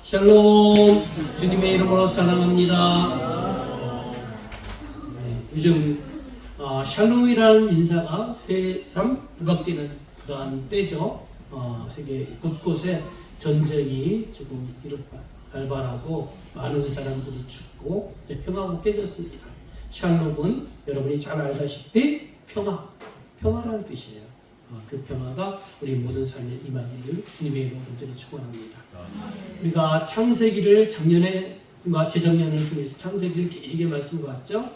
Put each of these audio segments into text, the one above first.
샬롬. 주님의 이름으로 사랑합니다. 요즘 샬롬이라는 인사가 새삼 부각되는 그러한 때죠. 세계 곳곳에 전쟁이 지금 발발하고 많은 사람들이 죽고 이제 평화가 깨졌습니다. 샬롬은 여러분이 잘 알다시피 평화라는 뜻이에요. 그 평화가 우리 모든 삶에 임하기를 주님의 이름으로 간절히 축원합니다. 우리가 창세기를 작년과 재작년을 통해서 창세기를 길게 말씀드렸죠.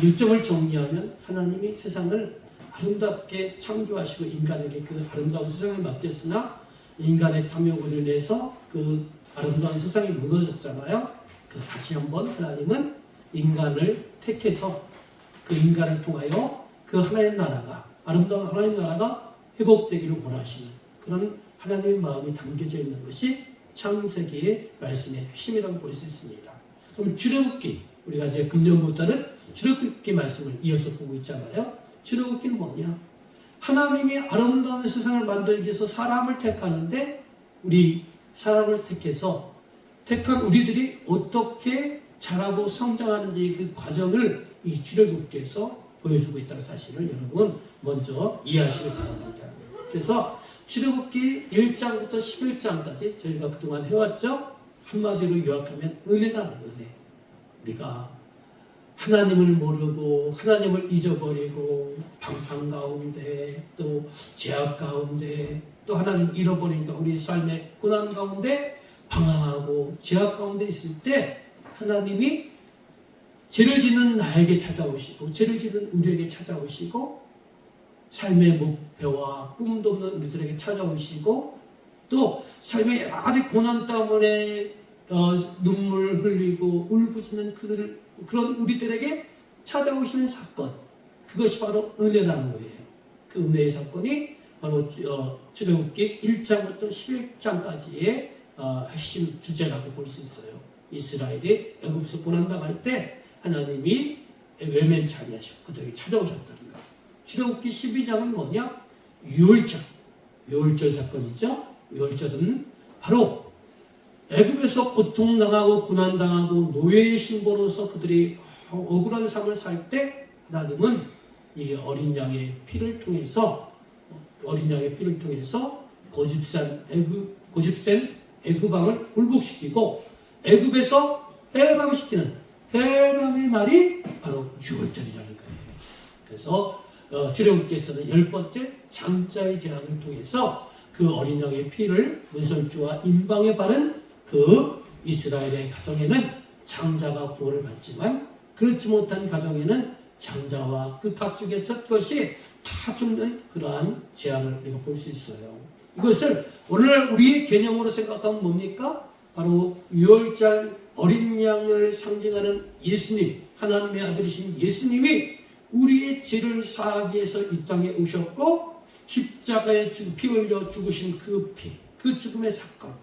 요점을 정리하면 하나님이 세상을 아름답게 창조하시고 인간에게 그 아름다운 세상을 맡겼으나 인간의 탐욕으로 인해서 그 아름다운 세상이 무너졌잖아요. 그래서 다시 한번 하나님은 인간을 택해서 그 인간을 통하여 그 하나님 나라가 아름다운 하나님 나라가 회복되기를 원하시는 그런 하나님의 마음이 담겨져 있는 것이 창세기의 말씀의 핵심이라고 볼 수 있습니다. 그럼 출애굽기, 우리가 이제 금년부터는 출애굽기 말씀을 이어서 보고 있잖아요. 출애굽기는 뭐냐? 하나님이 아름다운 세상을 만들기 위해서 사람을 택하는데 우리 사람을 택해서 택한 우리들이 어떻게 자라고 성장하는지 그 과정을 이 출애굽기에서 보여주고 있다는 사실을 여러분 먼저 이해하시기 바랍니다. 그래서 출애굽기 1장부터 11장까지 저희가 그동안 해왔죠. 한마디로 요약하면 은혜라는 은혜. 우리가 하나님을 모르고 하나님을 잊어버리고 방탕 가운데 또 죄악 가운데 또 하나님 잃어버리니까 우리 삶의 고난 가운데 방황하고 죄악 가운데 있을 때 하나님이 죄를 짓는 나에게 찾아오시고 죄를 짓는 우리에게 찾아오시고 삶의 목표와 꿈도 없는 우리들에게 찾아오시고 또 삶의 여러 가지 고난 때문에 눈물 흘리고 울부짖는 그런 우리들에게 찾아오시는 사건, 그것이 바로 은혜라는 거예요. 그 은혜의 사건이 바로 출애굽기 1장부터 11장까지의 핵심 주제라고 볼 수 있어요. 이스라엘이 애굽에서 고난당할 때 하나님이 외면치 아니하시고 그들에게 찾아오셨다는 거예요. 출애굽기 12장은 뭐냐? 유월절 사건이죠. 유월절은 바로 애굽에서 고통당하고 고난당하고 노예의 신분으로서 그들이 억울한 삶을 살 때 하나님은 이 어린 양의 피를 통해서 고집센 애굽 왕을 굴복시키고 애굽에서 해방시키는 해방의 날이 바로 유월절이라는 거예요. 그래서 출애굽기에서는 10번째 장자의 재앙을 통해서 그 어린 양의 피를 문설주와 임방에 바른 그 이스라엘의 가정에는 장자가 구원을 받지만 그렇지 못한 가정에는 장자와 그 가축의 젖것이 다 죽는 그러한 재앙을 우리가 볼 수 있어요. 이것을 오늘 우리의 개념으로 생각하면 뭡니까? 바로 유월절 어린 양을 상징하는 예수님, 하나님의 아들이신 예수님이 우리의 죄를 사하기 위해서 이 땅에 오셨고 십자가에 피 흘려 죽으신 그 피, 그 죽음의 사건,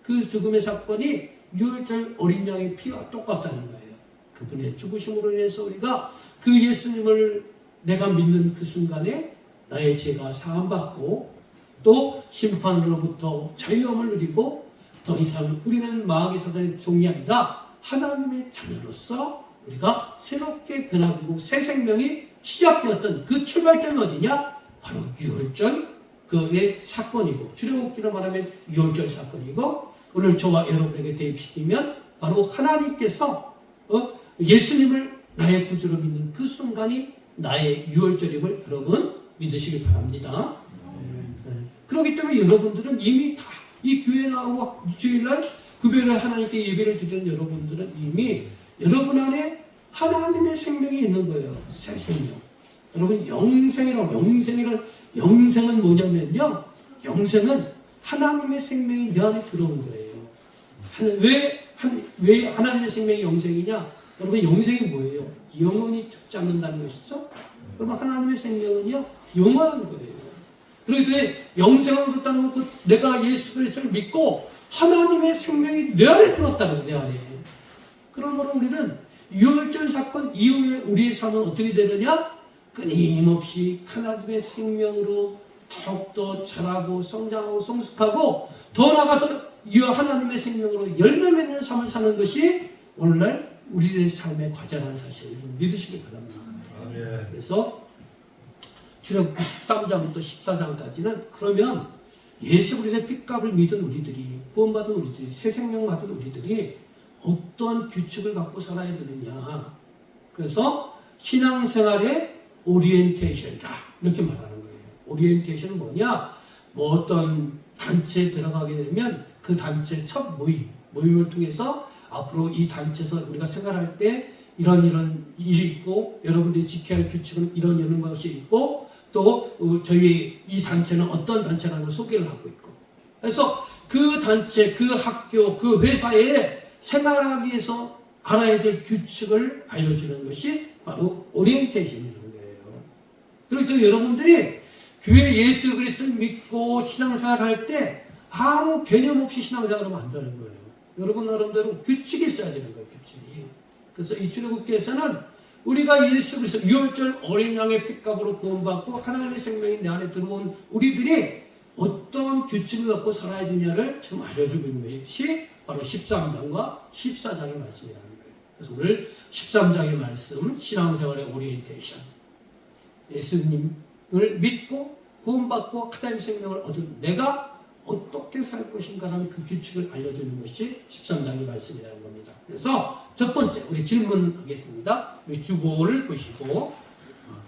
그 죽음의 사건이 유월절 어린 양의 피와 똑같다는 거예요. 그분의 죽으심으로 인해서 우리가 그 예수님을 내가 믿는 그 순간에 나의 죄가 사함받고 또 심판으로부터 자유함을 누리고 더 이상 우리는 마귀 사단의 종이 아니라 하나님의 자녀로서 우리가 새롭게 변화되고 새 생명이 시작되었던 그 출발점이 어디냐? 바로 유월절 그의 사건이고 출애굽기로 말하면 유월절 사건이고 오늘 저와 여러분에게 대입시키면 바로 하나님께서 예수님을 나의 구주로 믿는 그 순간이 나의 유월절임을 여러분 믿으시길 바랍니다. 그렇기 때문에 여러분들은 이미 다 이 교회 나오고 주일날 교회를 하나님께 예배를 드리는 여러분들은 이미 여러분 안에 하나님의 생명이 있는 거예요. 새 생명. 여러분 영생은 뭐냐면요. 영생은 하나님의 생명이 내 안에 들어온 거예요. 왜 하나님의 생명이 영생이냐? 여러분 영생이 뭐예요? 영원히 죽지 않는다는 것이죠. 그러면 하나님의 생명은요 영원한 거예요. 그러기 때문에 영생을 얻었다는 것, 내가 예수 그리스도를 믿고 하나님의 생명이 내 안에 들었다는 거예요. 내 안에. 그러므로 우리는 유월절 사건 이후에 우리의 삶은 어떻게 되느냐? 끊임없이 하나님의 생명으로 더욱더 자라고 성장하고 성숙하고 더 나아가서 이 하나님의 생명으로 열매 맺는 삶을 사는 것이 오늘날 우리의 삶의 과제라는 사실을 믿으시기 바랍니다. 그래서 출애굽기 13장부터 14장까지는 그러면 예수 그리스도의 핏값을 믿은 우리들이, 구원받은 우리들이, 새 생명 받은 우리들이 어떠한 규칙을 갖고 살아야 되느냐. 그래서 신앙생활의 오리엔테이션이다, 이렇게 말하는 거예요. 오리엔테이션은 뭐냐? 뭐 어떤 단체에 들어가게 되면 그 단체 첫 모임을 통해서 앞으로 이 단체에서 우리가 생활할 때 이런 일이 있고, 여러분들이 지켜야 할 규칙은 이런 것이 있고, 또 저희 이 단체는 어떤 단체라는 걸 소개를 하고 있고, 그래서 그 단체, 그 학교, 그 회사에 생활하기 위해서 알아야 될 규칙을 알려주는 것이 바로 오리엔테이션이라는 거예요. 그리고 또 여러분들이 교회 예수 그리스도를 믿고 신앙생활을 할 때 아무 개념 없이 신앙생활을 하면 안 되는 거예요. 여러분 나름대로 규칙이 있어야 되는 거예요, 규칙이. 그래서 이 출애굽기에서는 우리가 예수 그리스도 유월절 어린 양의 핏값으로 구원받고 하나님의 생명이 내 안에 들어온 우리들이 어떤 규칙을 갖고 살아야 되냐를 지금 알려주고 있는 것이 바로 13장과 14장의 말씀이라는 거예요. 그래서 오늘 13장의 말씀, 신앙생활의 오리엔테이션, 예수님을 믿고 구원받고 하나님의 생명을 얻은 내가 어떻게 살 것인가라는 그 규칙을 알려주는 것이 13장의 말씀이라는 겁니다. 그래서 첫 번째 우리 질문하겠습니다. 우리 주보를 보시고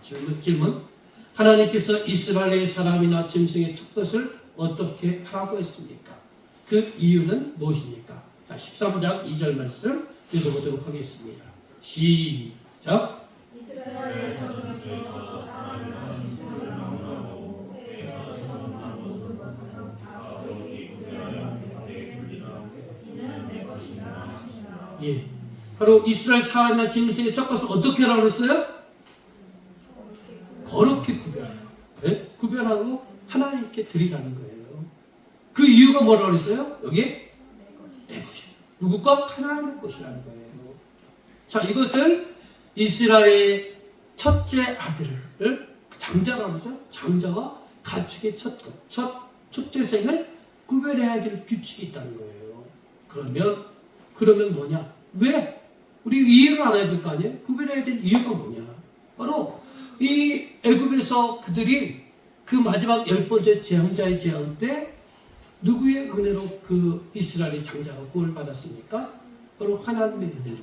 질문. 하나님께서 이스라엘의 사람이나 짐승의 첫 것을 어떻게 하라고 했습니까? 그 이유는 무엇입니까? 자, 13장 2절 말씀 읽어보도록 하겠습니다. 시작. 이스라엘의 사람으로서 사람이나 짐승을 명령하고 태에서 천한 모든 것을 다 너에게 구별하여 내게 불리라. 이는 내 것이라 하시니라. 예, 바로 이스라엘 사람이나 짐승의 첫 것을 어떻게 하라고 했어요? 거룩히 구별해요. 네? 구별하고 하나님께 드리라는 거예요. 그 이유가 뭐라고 했어요? 여기 내 것이. 누구 것? 하나님의 것이라는 거예요. 자, 이것을 이스라엘의 첫째 아들을 장자라고 하죠. 장자와 가축의 첫째 생을 구별해야 될 규칙이 있다는 거예요. 그러면 뭐냐? 왜? 우리 이해를 알아야 될 거 아니에요? 구별해야 될 이유가 뭐냐? 바로 이 애굽에서 그들이 그 마지막 10번째 재앙자의 재앙 때 누구의 은혜로 그 이스라엘의 장자가 구원을 받았습니까? 바로 하나님의 은혜로.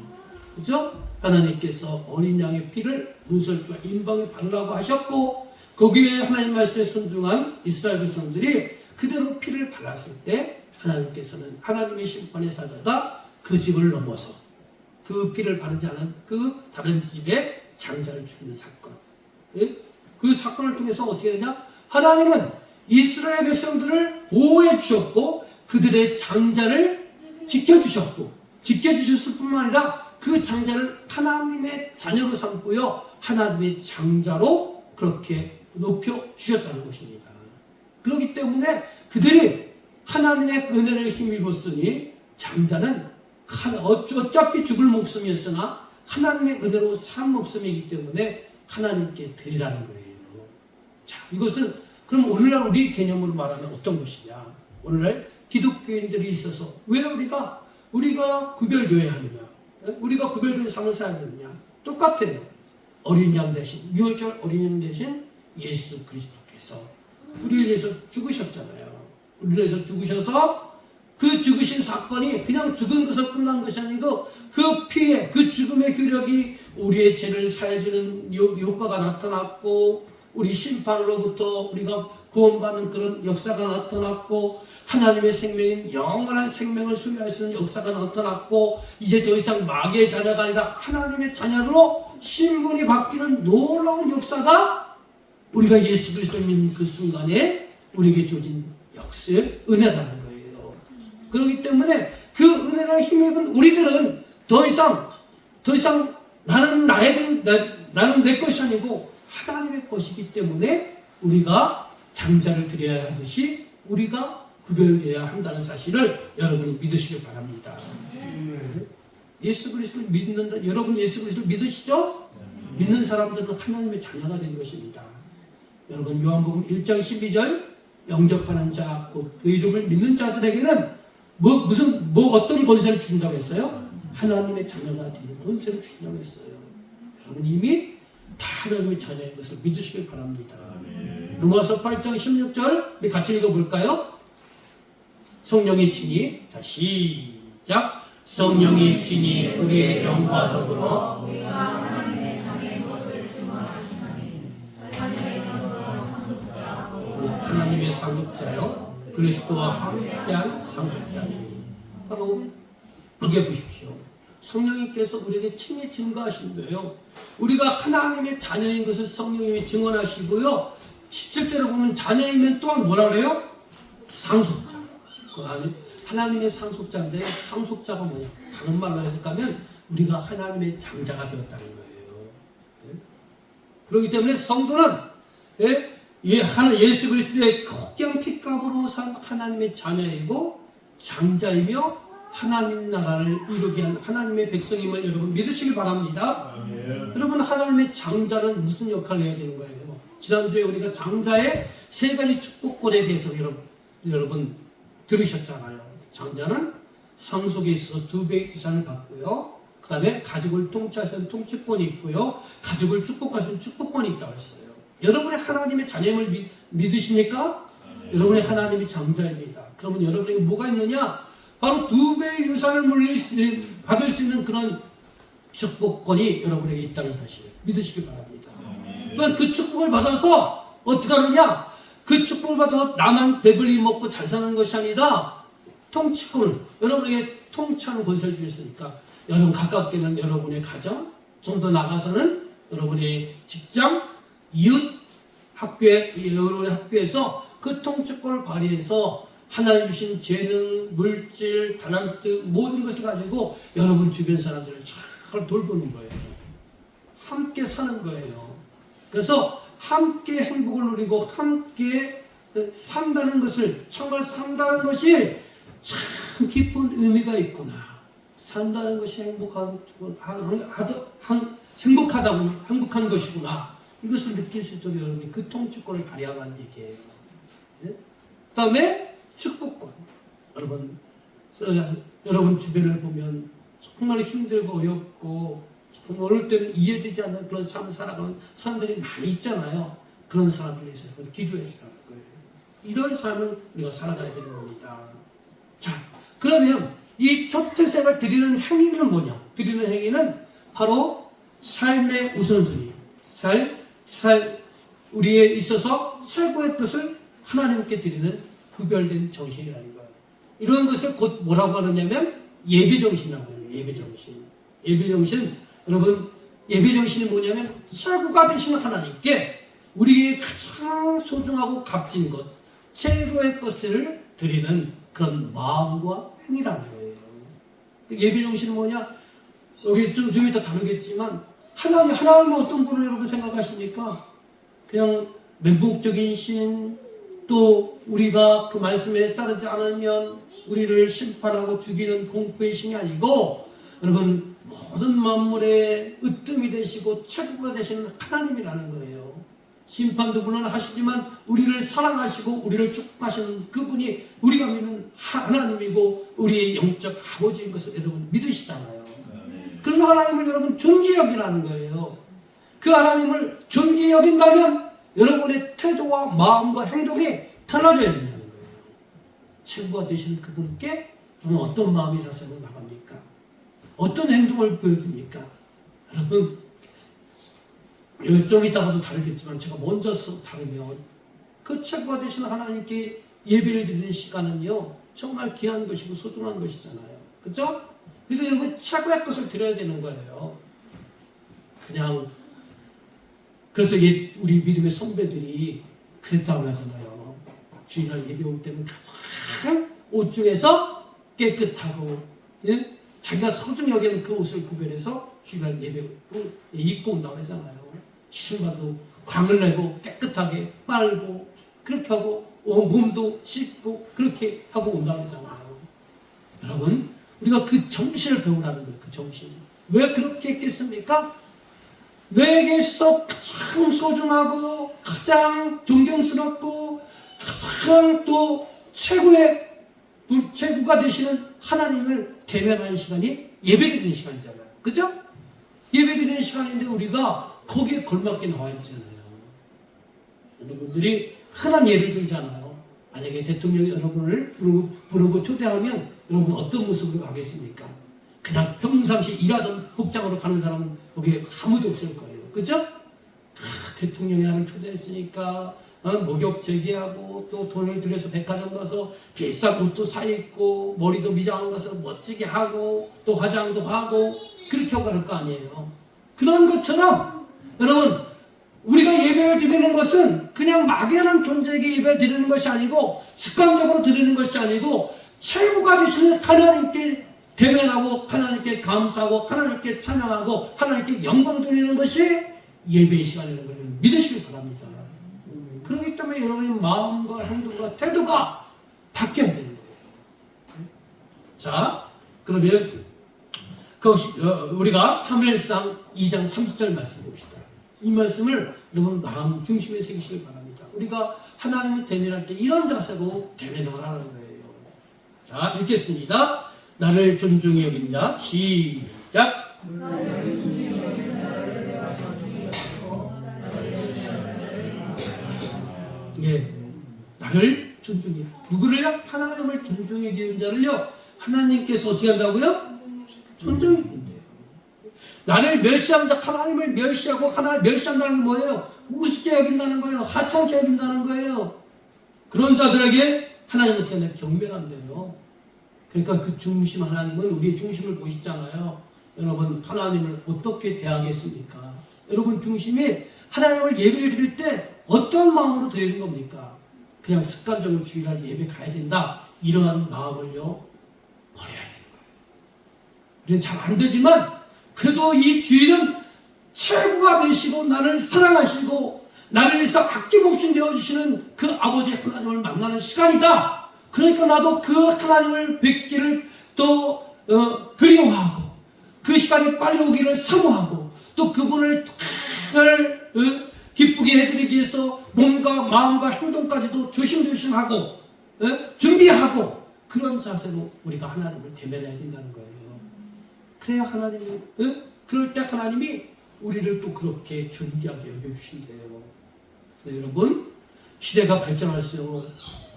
그죠? 하나님께서 어린 양의 피를 문설주와 인방에 바르라고 하셨고, 거기에 하나님 말씀에 순종한 이스라엘 백성들이 그대로 피를 발랐을 때 하나님께서는 하나님의 심판의 사자가 그 집을 넘어서 그 피를 바르지 않은 그 다른 집에 장자를 죽이는 사건. 그 사건을 통해서 어떻게 되냐? 하나님은 이스라엘 백성들을 보호해 주셨고 그들의 장자를 지켜주셨을 뿐만 아니라 그 장자를 하나님의 자녀로 삼고요, 하나님의 장자로 그렇게 높여주셨다는 것입니다. 그렇기 때문에 그들이 하나님의 은혜를 힘입었으니 장자는 어차피 죽을 목숨이었으나 하나님의 은혜로 산 목숨이기 때문에 하나님께 드리라는 거예요. 자, 이것은 그럼 오늘날 우리 개념으로 말하는 어떤 것이냐? 오늘날 기독교인들이 있어서 왜 우리가 구별되어야 하느냐? 우리가 구별된 삶을 살아야 되느냐? 똑같아요. 어린 양 대신, 유월절 어린 양 대신 예수 그리스도께서 우리를 위해서 죽으셨잖아요. 우리를 위해서 죽으셔서 그 죽으신 사건이 그냥 죽은 것으로 끝난 것이 아니고 그 피에, 그 죽음의 효력이 우리의 죄를 사해주는 효과가 나타났고, 우리 심판으로부터 우리가 구원받는 그런 역사가 나타났고, 하나님의 생명인 영원한 생명을 소유할 수 있는 역사가 나타났고, 이제 더 이상 마귀의 자녀가 아니라 하나님의 자녀로 신분이 바뀌는 놀라운 역사가 우리가 예수 그리스도를 믿는 그 순간에 우리에게 주어진 역사의 은혜라는 거예요. 그렇기 때문에 그 은혜를 힘입은 우리들은 더 이상 나는 내 것이 아니고 하나님의 것이기 때문에 우리가 장자를 드려야 하듯이 우리가 구별되어야 한다는 사실을 여러분이 믿으시길 바랍니다. 예수 그리스도를 믿는다. 여러분 예수 그리스도를 믿으시죠? 믿는 사람들은 하나님의 자녀가 된 것입니다. 여러분 요한복음 1장 12절 영접하는 자, 그 이름을 믿는 자들에게는 어떤 권세를 주신다고 했어요? 하나님의 자녀가 되는 권세를 주신다고 했어요. 여러분 이미 다 하나님의 자녀인 것을 믿으시길 바랍니다. 로마서 8장 16절 우리 같이 읽어볼까요? 성령이 친히, 자 시작. 성령이 친히 우리의 영과 더불어 하나님의 상속자요 그리스도와 함께한 상속자니. 바로 여기 보십시오. 성령님께서 우리에게 친히 증거하신대요. 우리가 하나님의 자녀인 것을 성령님이 증언하시고요. 17절에 보면 자녀이면 또한 뭐라 그래요? 상속자. 하나님의 상속자인데 상속자가 뭐냐? 다른 말로 해석하면 우리가 하나님의 장자가 되었다는 거예요. 그렇기 때문에 성도는 예수 그리스도의 거룩한 피값으로 산 하나님의 자녀이고 장자이며 하나님 나라를 이루게 한 하나님의 백성임을 여러분 믿으시길 바랍니다. 여러분 하나님의 장자는 무슨 역할을 해야 되는 거예요? 지난주에 우리가 장자의 세 가지 축복권에 대해서 여러분 들으셨잖아요. 장자는 상속에 있어서 2배의 유산을 받고요. 그 다음에 가족을 통치하시는 통치권이 있고요. 가족을 축복하시는 축복권이 있다고 했어요. 여러분의 하나님의 자녀임을 믿으십니까? 여러분의 하나님이 장자입니다. 그러면 여러분에게 뭐가 있느냐? 바로 2배의 유산을 받을 수 있는 그런 축복권이 여러분에게 있다는 사실 믿으시기 바랍니다. 또한 그 축복을 받아서 어떻게 하느냐? 그 축복을 받아서 나만 배불리 먹고 잘 사는 것이 아니라 통치권을 여러분에게 통치하는 권세를 주셨으니까 여러분 가깝게는 여러분의 가정, 좀 더 나가서는 여러분의 직장, 이웃, 여러분의 학교에서 그 통치권을 발휘해서 하나님 주신 재능, 물질, 달란트 모든 것을 가지고 여러분 주변 사람들을 잘 돌보는 거예요. 함께 사는 거예요. 그래서 함께 행복을 누리고 함께 산다는 것을 정말 산다는 것이 참 깊은 의미가 있구나. 산다는 것이 행복한 것이구나. 이것을 느낄 수 있도록 여러분이 그 통치권을 발휘하라는 얘기예요. 그 다음에 축복권. 여러분 주변을 보면 정말 힘들고 어렵고 정말 어릴 때는 이해되지 않는 그런 삶을 살아가는 사람들이 많이 있잖아요. 그런 사람들에 대해서 기도해 주라는 거예요. 이런 삶을 우리가 살아가야 되는 겁니다. 자, 그러면 이 초태생을 드리는 행위는 뭐냐? 드리는 행위는 바로 삶의 우선순위. 우리에 있어서 최고의 뜻을 하나님께 드리는 구별된 정신이라는 거예요. 이런 것을 곧 뭐라고 하느냐면 예배정신이라고 해요. 예배정신. 여러분, 예배정신이 뭐냐면 최고가 되시는 하나님께 우리에게 가장 소중하고 값진 것, 최고의 것을 드리는 그런 마음과 행위라는 거예요. 예배정신은 뭐냐? 여기 좀 이따 다루겠지만 하나님은 어떤 분을 여러분 생각하십니까? 그냥 맹목적인 신, 또 우리가 그 말씀에 따르지 않으면 우리를 심판하고 죽이는 공포의 신이 아니고 여러분 모든 만물의 으뜸이 되시고 최고가 되시는 하나님이라는 거예요. 심판도 물론 하시지만 우리를 사랑하시고 우리를 축복하시는 그분이 우리가 믿는 하나님이고 우리의 영적 아버지인 것을 여러분 믿으시잖아요. 그런 하나님을 여러분 존귀 여기라는 거예요. 그 하나님을 존귀 여긴다면 여러분의 태도와 마음과 행동이 달라져야 된다는 거예요. 최고가 되신 그분께 여러분 어떤 마음이 자세로 나갑니까? 어떤 행동을 보여줍니까? 여러분 좀 이따가도 다르겠지만 제가 먼저 다루면 그 최고가 되신 하나님께 예배를 드리는 시간은요 정말 귀한 것이고 소중한 것이잖아요. 그렇죠? 그러니까 여러분 최고의 것을 드려야 되는 거예요. 그래서 우리 믿음의 선배들이 그랬다고 하잖아요. 주일날 예배 올 때는 가장 옷 중에서 깨끗하고 자기가 소중히 여기는 그 옷을 구별해서 주일날 예배 입고 온다고 하잖아요. 신발도 광을 내고 깨끗하게 빨고 그렇게 하고 몸도 씻고 그렇게 하고 온다고 하잖아요. 여러분 우리가 그 정신을 배우라는 거예요. 그 정신. 왜 그렇게 했겠습니까? 내게서 가장 소중하고 가장 존경스럽고 가장 또 최고의 최고가 되시는 하나님을 대면하는 시간이 예배드리는 시간이잖아요. 그죠? 예배드리는 시간인데 우리가 거기에 걸맞게 나와 있잖아요. 여러분들이 흔한 예를 들잖아요. 만약에 대통령이 여러분을 부르고 초대하면 여러분 어떤 모습으로 가겠습니까? 그냥 평상시 일하던 복장으로 가는 사람은 여기에 아무도 없을 거예요. 그죠? 대통령이 나를 초대했으니까 목욕 제기하고 또 돈을 들여서 백화점 가서 비싼 옷도 사 입고 머리도 미장원 가서 멋지게 하고 또 화장도 하고 그렇게 하고 갈 거 아니에요. 그런 것처럼 여러분 우리가 예배를 드리는 것은 그냥 막연한 존재에게 예배를 드리는 것이 아니고 습관적으로 드리는 것이 아니고 최고가 되시는 하나님께 대면하고 하나님께 감사하고 하나님께 찬양하고 하나님께 영광 돌리는 것이 예배의 시간이라는 걸 믿으시길 바랍니다. 그렇기 때문에 여러분의 마음과 행동과 태도가 바뀌어야 되는 거예요. 자, 그러면 우리가 사무엘상 2장 30절 말씀 봅시다. 이 말씀을 여러분 마음 중심에 새기시길 바랍니다. 우리가 하나님을 대면할 때 이런 자세로 대면을 하는 거예요. 자, 읽겠습니다. 나를 존중히 여긴 자, 시작. 예, 나를 존중해. 누구를요? 하나님을 존중해 여기는 자를요. 하나님께서 어떻게 한다고요? 존중해 여긴대요. 나를 멸시한다. 하나님을 멸시하고 하나님을 멸시한다는 게 뭐예요? 우습게 여긴다는 거예요. 하찮게 여긴다는 거예요. 그런 자들에게 하나님은 어떻게 하냐? 경멸한대요. 그러니까 그 중심 하나님은 우리의 중심을 보시잖아요. 여러분 하나님을 어떻게 대하겠습니까? 여러분 중심이 하나님을 예배를 드릴 때 어떤 마음으로 드리는 겁니까? 그냥 습관적으로 주일날 예배 가야 된다. 이러한 마음을요 버려야 되는 거예요. 우리는 잘 안 되지만 그래도 이 주일은 최고가 되시고 나를 사랑하시고 나를 위해서 아낌없이 내어주시는 그 아버지 하나님을 만나는 시간이다. 그러니까 나도 그 하나님을 뵙기를 또 그리워하고 그 시간이 빨리 오기를 사모하고 또 그분을 잘 기쁘게 해드리기 위해서 몸과 마음과 행동까지도 조심조심하고 준비하고 그런 자세로 우리가 하나님을 대면해야 된다는 거예요. 그래야 하나님이 그럴 때 하나님이 우리를 또 그렇게 존귀하게 여겨주신대요. 여러분 시대가 발전할수록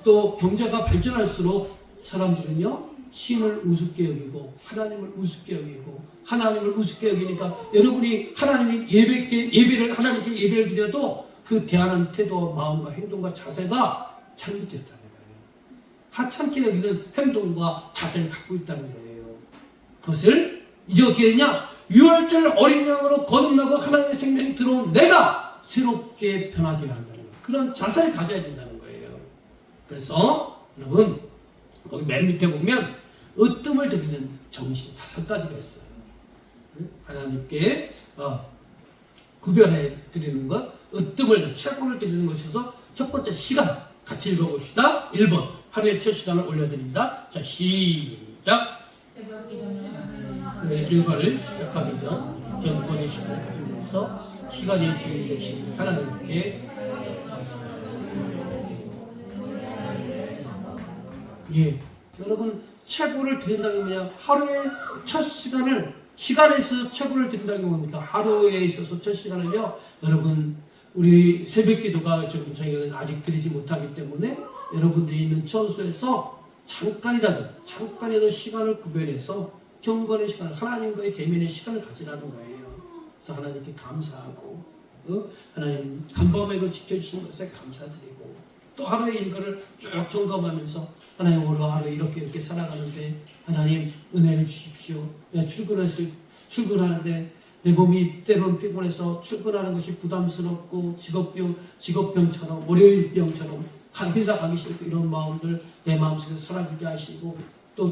또 경제가 발전할수록 사람들은요 신을 우습게 여기고 하나님을 우습게 여기고 하나님을 우습게 여기니까 여러분이 하나님이 예배를 하나님께 예배를 드려도 그 대하는 태도와 마음과 행동과 자세가 잘못됐다는 거예요. 하찮게 여기는 행동과 자세를 갖고 있다는 거예요. 그것을 이제 어떻게 되냐? 유월절 어린 양으로 거듭나고 하나님의 생명이 들어온 내가 새롭게 변화되어야 한다는 거예요. 그런 자세를 가져야 된다는 거예요. 그래서 여러분 거기 맨 밑에 보면 으뜸을 드리는 정신 5가지가 있어요. 하나님께 구별해 드리는 것, 으뜸을 최고를 드리는 것이어서 첫 번째 시간 같이 읽어봅시다. 1번 하루의 첫 시간을 올려드립니다. 자 시작. 일과를 시작하기 전 경건의 시간을 가지면서 시간의 주인 되신 하나님께 여러분 최고를 드린다는 게 뭐냐? 하루의 첫 시간에 있어서 최고를 드린다는 게 뭡니까? 하루에 있어서 첫 시간을요 여러분 우리 새벽기도가 지금 저희는 아직 드리지 못하기 때문에 여러분들이 있는 처소에서 잠깐이라도 시간을 구별해서 경건의 시간을 하나님과의 대면의 시간을 가지라는 거예요. 그래서 하나님께 감사하고 하나님 간밤에도 지켜주시는 것에 감사드리고 또 하루의 일과를 쭉 점검하면서 하나님 오늘 하루 이렇게 살아가는데 하나님 은혜를 주십시오. 내가 출근하는데 내 몸이 때로는 피곤해서 출근하는 것이 부담스럽고 직업병처럼 월요일병처럼 회사 가기 싫고 이런 마음들 내 마음속에서 사라지게 하시고 또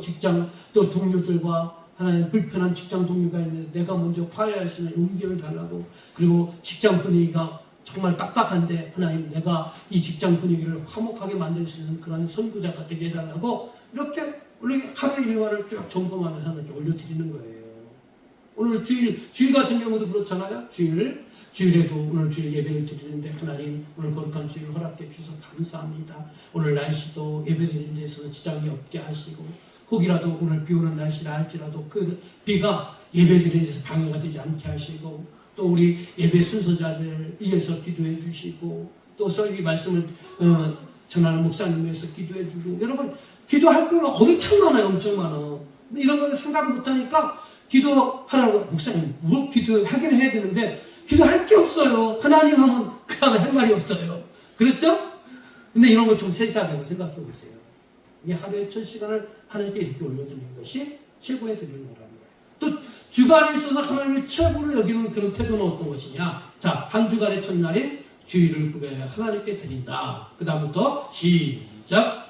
또 동료들과 하나님 불편한 직장 동료가 있는데 내가 먼저 화해할 수 있는 용기를 달라고 그리고 직장 분위기가 정말 딱딱한데 하나님 내가 이 직장 분위기를 화목하게 만들 수 있는 그런 선구자가 되게 해달라고 이렇게 우리 하루 일과를 쭉 점검하면서 하나님께 올려드리는 거예요. 오늘 주일 같은 경우도 그렇잖아요. 주일에도 오늘 주일 예배를 드리는데 하나님 오늘 거룩한 주일 허락해 주셔서 감사합니다. 오늘 날씨도 예배 드리는 데 있어서 지장이 없게 하시고 혹이라도 오늘 비 오는 날씨라 할지라도 그 비가 예배 드리는 데서 방해가 되지 않게 하시고 또 우리 예배 순서자를 위해서 기도해 주시고 또 썰기 말씀을 전하는 목사님 위해서 기도해 주고 여러분 기도할 거가 엄청 많아요. 엄청 많아. 근데 이런 거는 생각 못하니까 기도하라고 목사님 뭐 기도하긴 해야 되는데 기도할 게 없어요. 하나님 하면 그 다음에 할 말이 없어요. 그렇죠? 근데 이런 걸 좀 세세하게 생각해 보세요. 이 하루에 1000시간을 하나님께 이렇게 올려드리는 것이 최고의 드리는 거라는 거예요. 또 주간에 있어서 하나님을 최고로 여기는 그런 태도는 어떤 것이냐? 자, 한 주간의 첫날인 주일을 구별해 하나님께 드린다. 그 다음부터 시작.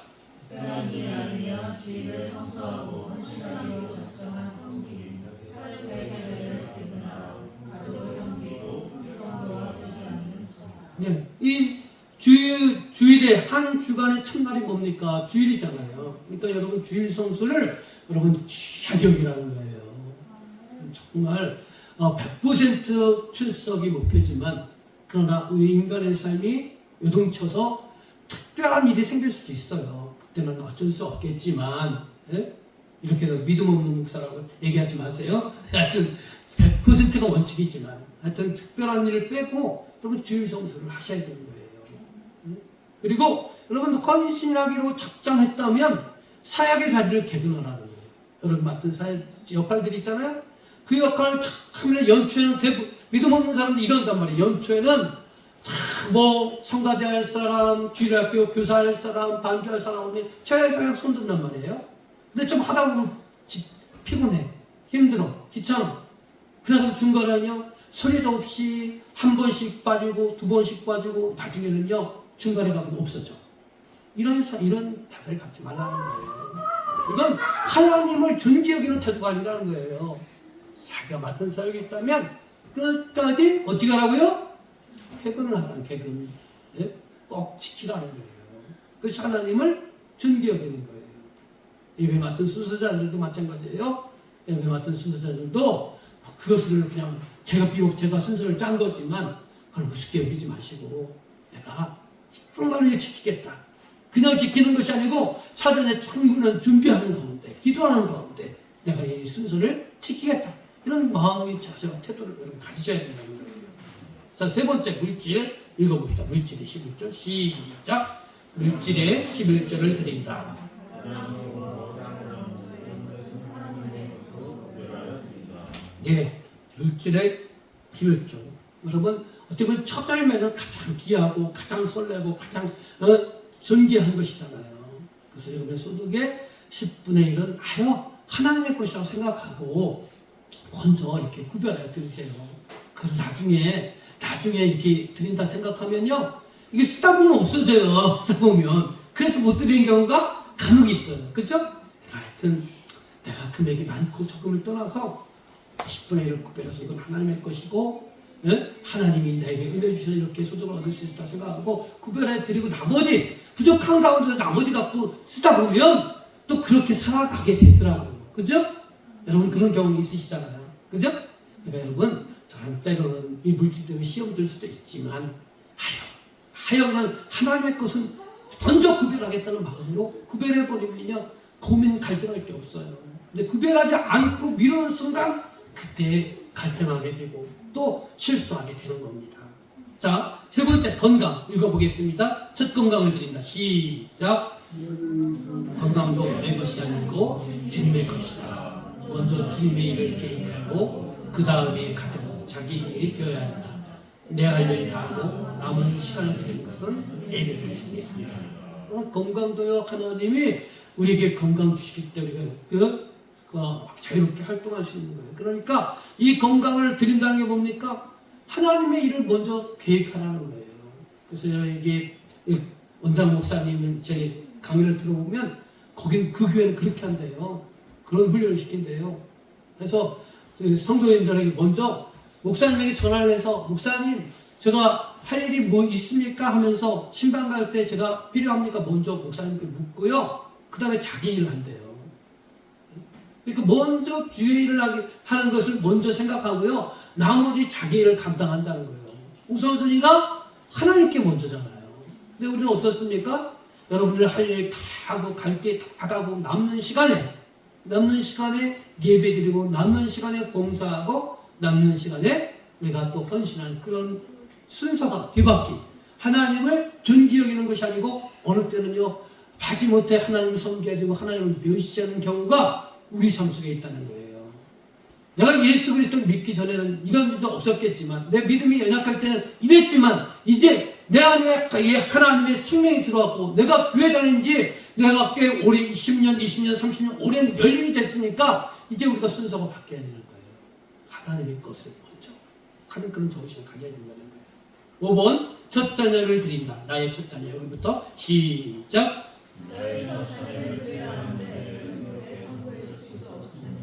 하나님이여 주일을 성수하고 한 시간으로 적정한 성기, 사회자의 자리를 지키느라 가족을 섬기고 성도와 되지 않는 자. 네, 이 주일의 한 주간의 첫날이 뭡니까? 주일이잖아요. 그러니까 여러분 주일 성수를 여러분 귀하게 여기라는 거예요. 정말 100% 출석이 목표지만 그러나 우리 인간의 삶이 요동쳐서 특별한 일이 생길 수도 있어요. 그때는 어쩔 수 없겠지만 이렇게 해서 믿음 없는 목사라고 얘기하지 마세요. 하여튼 100%가 원칙이지만 하여튼 특별한 일을 빼고 여러분 주일 성수를 하셔야 되는 거예요. 그리고 여러분 헌신하기로 작정했다면 사역의 자리를 개근하라는 거예요. 여러분 맡은 사역 역할들이 있잖아요. 그 역할을 처음에 연초에는 믿음 없는 사람들이 이런단 말이에요. 연초에는 뭐 성가대 할 사람, 주일학교 교사할 사람, 반주할 사람 오면 저녁 손든단 말이에요. 근데 좀 하다 보면 피곤해, 힘들어, 귀찮아. 그래서 중간에는요 소리도 없이 한 번씩 빠지고 두 번씩 빠지고 나중에는요 중간에 가면 없어져. 이런 자세를 갖지 말라는 거예요. 이건 하나님을 존귀 여기는 태도가 아니라는 거예요. 자기가 맡은 사역이 있다면 끝까지 어떻게 하라고요? 개근을 하라는 개근. 꼭 지키라는 거예요. 그래서 하나님을 존귀 여기는 거예요. 예배 맡은 순서자들도 마찬가지예요. 예배 맡은 순서자들도 그것을 그냥 비록 제가 순서를 짠 거지만 그걸 우습게 여기지 마시고 내가 정말로 지키겠다. 그냥 지키는 것이 아니고 사전에 충분한 준비하는 가운데 기도하는 가운데 내가 이 순서를 지키겠다. 이런 마음의 자세와 태도를 여러분 가지셔야 된다는 거예요. 자, 세 번째 물질 읽어봅시다. 물질의 11절 시작. 물질의 11절을 드린다. 예, 물질의 11절. 여러분 어떻게 보면 첫 달매는 가장 귀하고 가장 설레고 가장 존귀한 것이잖아요. 그래서 여러분의 소득의 10분의 1은 하나님의 것이라고 생각하고 먼저 이렇게 구별해 드리세요. 그 나중에 이렇게 드린다 생각하면요 이게 쓰다 보면 없어져요. 쓰다 보면 그래서 못 드리는 경우가 간혹 있어요. 그렇죠? 하여튼 내가 금액이 많고 적음을 떠나서 10분의 1을 구별해서 이건 하나님의 것이고 하나님이 나에게 은혜 주셔서 이렇게 소득을 얻을 수 있다 생각하고 구별해 드리고 나머지 부족한 가운데서 나머지 갖고 쓰다 보면 또 그렇게 살아가게 되더라고요. 그죠? 여러분 그런 경험 있으시잖아요. 그죠? 그러니까 여러분 때로는 이 물질 때문에 시험 들 수도 있지만 하여간 하나님의 것은 먼저 구별하겠다는 마음으로 구별해버리면요 고민 갈등할 게 없어요. 근데 구별하지 않고 미루는 순간 그때 갈등하게 되고 또 실수하게 되는 겁니다. 자, 세 번째 건강 읽어보겠습니다. 첫 건강을 드린다. 시작. 건강도 내 것이 아니고 주님의 것이다. 먼저 주님의 일을 계획하고 그 다음에 가족, 자기 일이 되어야 한다. 내 할 일 다 하고 남은 시간을 드리는 것은 예배드리십니다. 건강도요 하나님이 우리에게 건강 주시기 때문에 자유롭게 활동할 수 있는 거예요. 그러니까 이 건강을 드린다는 게 뭡니까? 하나님의 일을 먼저 계획하라는 거예요. 그래서 이게 원장 목사님 제 강의를 들어보면 거긴 그 교회는 그렇게 한대요. 그런 훈련을 시킨대요. 그래서 성도님들에게 먼저 목사님에게 전화를 해서 목사님 제가 할 일이 뭐 있습니까? 하면서 신방 갈 때 제가 필요합니까? 먼저 목사님께 묻고요. 그 다음에 자기 일을 한대요. 그러니까 먼저 주의 일을 하는 것을 먼저 생각하고요. 나머지 자기 일을 감당한다는 거예요. 우선순위가 하나님께 먼저잖아요. 근데 우리는 어떻습니까? 여러분들 할 일 다 하고 갈 때 다 가고 남는 시간에 예배드리고 남는 시간에 봉사하고 남는 시간에 우리가 또 헌신하는 그런 순서가 뒤바퀴. 하나님을 존귀 여기는 것이 아니고 어느 때는요 마지못해 하나님을 섬겨야 되고 하나님을 멸시하는 경우가 우리 삶 속에 있다는 거예요. 내가 예수 그리스도를 믿기 전에는 이런 일도 없었겠지만 내 믿음이 연약할 때는 이랬지만 이제 내 안에 하나님의 생명이 들어왔고 내가 교회 다니는지 내가 꽤 오래 10년, 20년, 30년 오랜 연륜이 됐으니까 이제 우리가 순서가 바뀌어야 되는 거예요. 하나님의 것을 먼저 하는 그런 정신을 가져야 된다는 거예요. 5번 첫 자녀를 드린다. 나의 첫 자녀. 여기부터 시작. 나의 첫 자녀를 드려야 하는데 그렇게 선물을 줄 수 없으니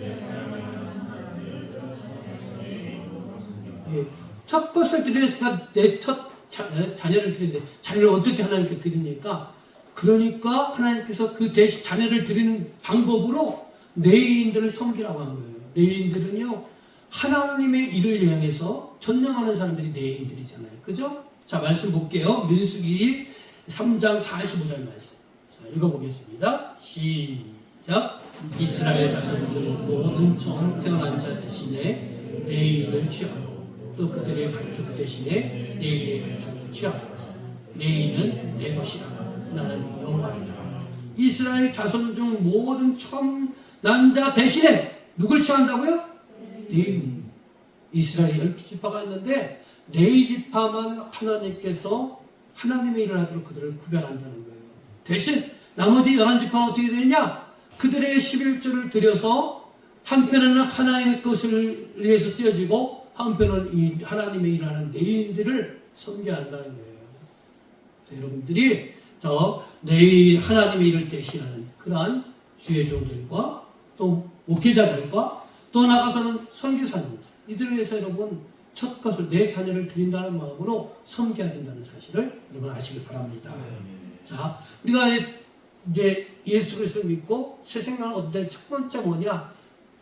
내 사랑을 하는 사람을 첫 자녀의 이름으로 섬긴다. 첫 것을 드리니까 내 첫 자녀를 드리는데 자녀를 어떻게 하나님께 드립니까? 그러니까 하나님께서 그 대신 자녀를 드리는 방법으로 내인들을 섬기라고 한 거예요. 내인들은요 하나님의 일을 향해서 전념하는 사람들이 내인들이잖아요. 그죠? 자 말씀 볼게요. 민수기 3장 45절 말씀. 자 읽어보겠습니다. 시작. 이스라엘 자손 중 모든 처음 태어난 자 대신에 내인을 취하고 또 그들의 가축 대신에 내인의 형상을 취하고 내인은 내 것이라 나는 여호와리라. 이스라엘 자손 중 모든 처음 난 자 대신에 누굴 취한다고요? 내인. 이스라엘이 12지파가 있는데 네 지파만 하나님께서 하나님의 일을 하도록 그들을 구별한다는 거예요. 대신 나머지 11지파는 어떻게 되느냐? 그들의 11조를 들여서 한편에는 하나님의 것을 위해서 쓰여지고 한편은 이 하나님의 일하는 내인들을 섬겨야 한다는 거예요. 여러분들이 내일 하나님의 일을 대신하는 그러한 주의 종들과 또 목회자들과 또 나가서는 선교사님들 이들을 위해서 여러분 첫 것을 내 자녀를 드린다는 마음으로 섬겨야 된다는 사실을 여러분 아시길 바랍니다. 자, 우리가 이제 예수 그리스도를 믿고 새 생명을 얻을 때 첫 번째 뭐냐?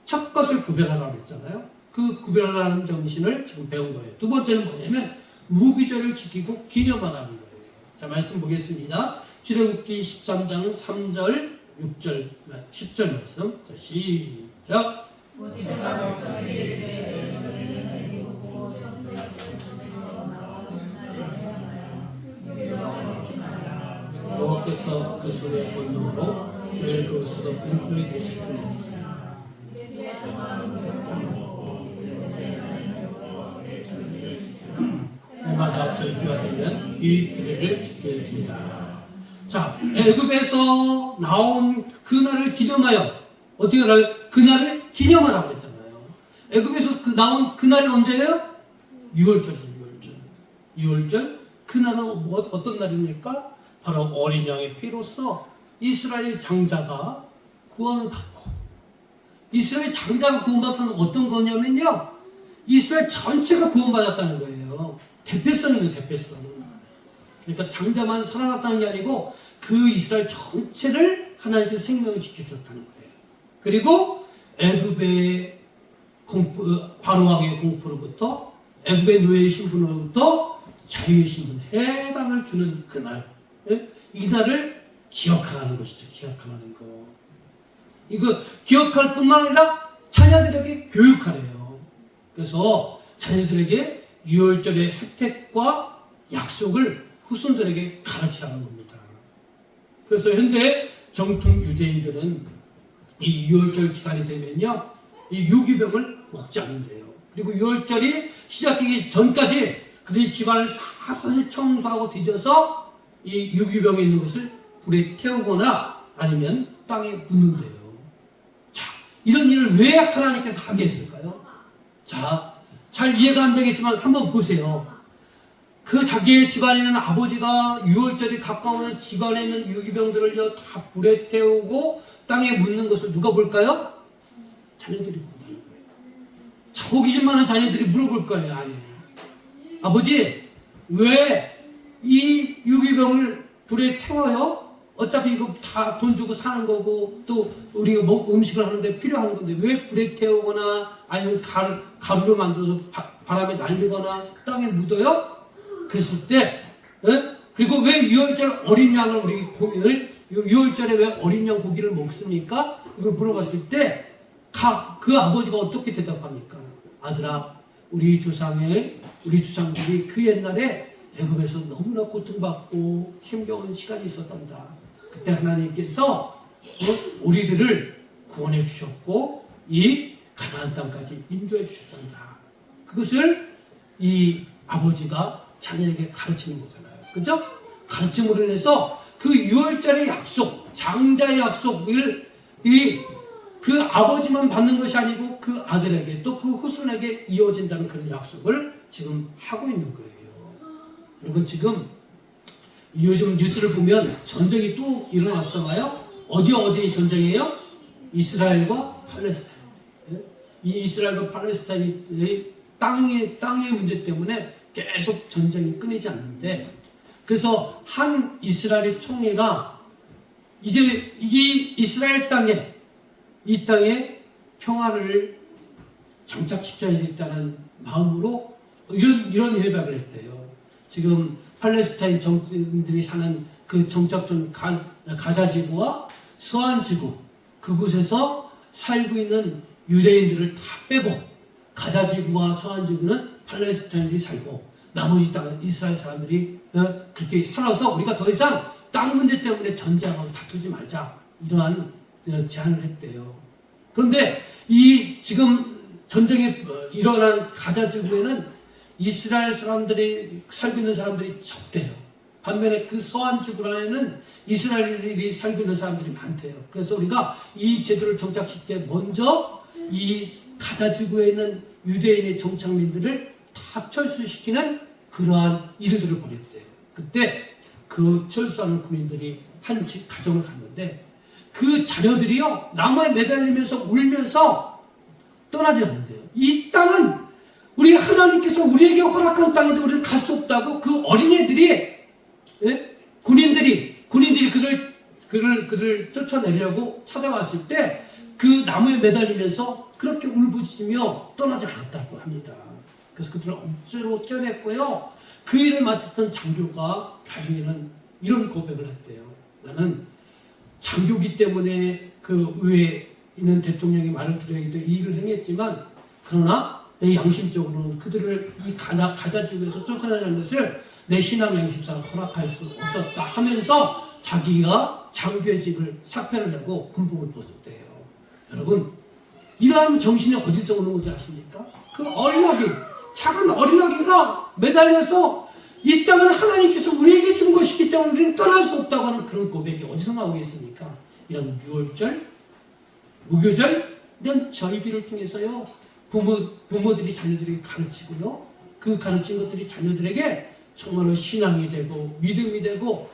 첫 것을 구별하라고 했잖아요. 그 구별하라는 정신을 지금 배운 거예요. 두 번째는 뭐냐면 무기절을 지키고 기념하라는 거예요. 자, 말씀 보겠습니다. 출애굽기 13장 3절, 6절, 10절 말씀. 자, 시작. 모세가 백성에게 이르되 너희는 애굽고 청지에서 나온 나를 향하여 유기병을 먹지 말라. 여호와께서 그 수의 본능으로 매일 그 수도 분명히 계시더니 해마다 절기가 되면 이 규례를 지킬지니라. 자, 애굽에서 나온 그날을 기념하여 어떻게 하나요? 그날을 기념하라고 했잖아요. 애굽에서 나온 그날이 언제예요? 6월절이죠. 6월절. 그날은 어떤 날입니까? 바로 어린 양의 피로써 이스라엘 장자가 구원받고, 이스라엘 장자가 구원받은 어떤 거냐면요, 이스라엘 전체가 구원받았다는 거예요. 대표성이에요, 대표성. 그러니까 장자만 살아났다는 게 아니고 그 이스라엘 전체를 하나님께서 생명을 지켜주었다는 거예요. 그리고 애굽의 바로 왕의 공포로부터, 애굽의 노예의 신분으로부터 자유의 신분, 해방을 주는 그날, 이날을 기억하라는 것이죠. 기억하라는 거. 이거 기억할 뿐만 아니라 자녀들에게 교육하래요. 그래서 자녀들에게 6월절의 혜택과 약속을 후손들에게 가르치라는 겁니다. 그래서 현대 정통 유대인들은 이 6월절 기간이 되면요, 이 유기병을 먹지 않는데요. 그리고 6월절이 시작되기 전까지 그들이 집안을 샅샅이 청소하고 뒤져서 이 유기병에 있는 것을 불에 태우거나 아니면 땅에 묻는데요. 자, 이런 일을 왜 하나님께서 하게 했을까요? 자, 잘 이해가 안 되겠지만 한번 보세요. 그 자기의 집안에 있는 아버지가 6월절이 가까우면 집안에 있는 유기병들을 다 불에 태우고 땅에 묻는 것을 누가 볼까요? 자녀들이 본다는 거예요. 자, 호기심 많은 자녀들이 물어볼 거예요. 아니에요. 아버지, 왜 이 유기병을 불에 태워요? 어차피 이거 다 돈 주고 사는 거고 또 우리가 음식을 하는데 필요한 건데 왜 불에 태우거나 아니면 가루로 만들어서 바람에 날리거나 땅에 묻어요? 그랬을 때 그리고 왜 유월절 어린 양을 우리 유월절에 왜 어린 양 고기를 먹습니까? 이걸 물어봤을 때 그 아버지가 어떻게 대답합니까? 아들아, 우리 조상들이 그 옛날에 애굽에서 너무나 고통받고 힘겨운 시간이 있었단다. 그때 하나님께서 우리들을 구원해 주셨고 이 가나안 땅까지 인도해 주셨단다. 그것을 이 아버지가 자녀에게 가르치는 거잖아요. 그죠? 가르침으로 인해서 그 6월절의 약속, 장자의 약속을 그 아버지만 받는 것이 아니고 그 아들에게 또 그 후손에게 이어진다는 그런 약속을 지금 하고 있는 거예요. 여러분 지금 요즘 뉴스를 보면 전쟁이 또 일어났잖아요. 어디 전쟁이에요? 이스라엘과 팔레스타인. 이 이스라엘과 팔레스타인의 땅의 문제 때문에 계속 전쟁이 끊이지 않는데 그래서 한 이스라엘의 총리가 이제 이 이스라엘 이 땅에 평화를 정착시켜야겠다는 마음으로 이런 협약을 했대요. 지금 팔레스타인 정치인들이 사는 그 정착촌 가자지구와 서안지구 그곳에서 살고 있는 유대인들을 다 빼고 가자지구와 서안지구는 팔레스타인들이 살고 나머지 땅은 이스라엘 사람들이 그렇게 살아서 우리가 더 이상 땅 문제 때문에 전쟁하고 다투지 말자 이러한 제안을 했대요. 그런데 이 지금 전쟁이 일어난 가자지구에는 이스라엘 사람들이 살고 있는 사람들이 적대요. 반면에 그 서안지구에는 이스라엘이 살고 있는 사람들이 많대요. 그래서 우리가 이 제도를 정착시킬 때 먼저 이 가자지구에 있는 유대인의 정착민들을 다 철수시키는 그러한 일들을 벌였대요. 그때 그 철수하는 군인들이 한 집 가정을 갔는데 그 자녀들이요 나무에 매달리면서 울면서 떠나지 않는데요. 이 땅은 우리 하나님께서 우리에게 허락한 땅인데 우리는 갈 수 없다고 그 어린애들이 군인들이 그를 쫓아내려고 찾아왔을 때 그 나무에 매달리면서 그렇게 울부짖으며 떠나지 않았다고 합니다. 그래서 그들을 억지로 떼어냈고요. 그 일을 맡았던 장교가 나중에는 이런 고백을 했대요. 나는 장교기 때문에 그 의회에 있는 대통령의 말을 들어야 이 일을 행했지만 그러나 내 양심적으로는 그들을 이 가자지구에서 쫓아내는 것을 내 신앙 양심상 허락할 수 없었다 하면서 자기가 장교의 집을 사표를 내고 군복을 벗었대요. 여러분 이러한 정신이 어디서 오는 건지 아십니까? 그 어린아기 작은 어린아기가 매달려서 이 땅은 하나님께서 우리에게 준 것이기 때문에 우리는 떠날 수 없다고 하는 그런 고백이 어디서 나오겠습니까? 이런 유월절, 무교절 이런 절기를 통해서요 부모들이 자녀들에게 가르치고요 그 가르친 것들이 자녀들에게 정말로 신앙이 되고 믿음이 되고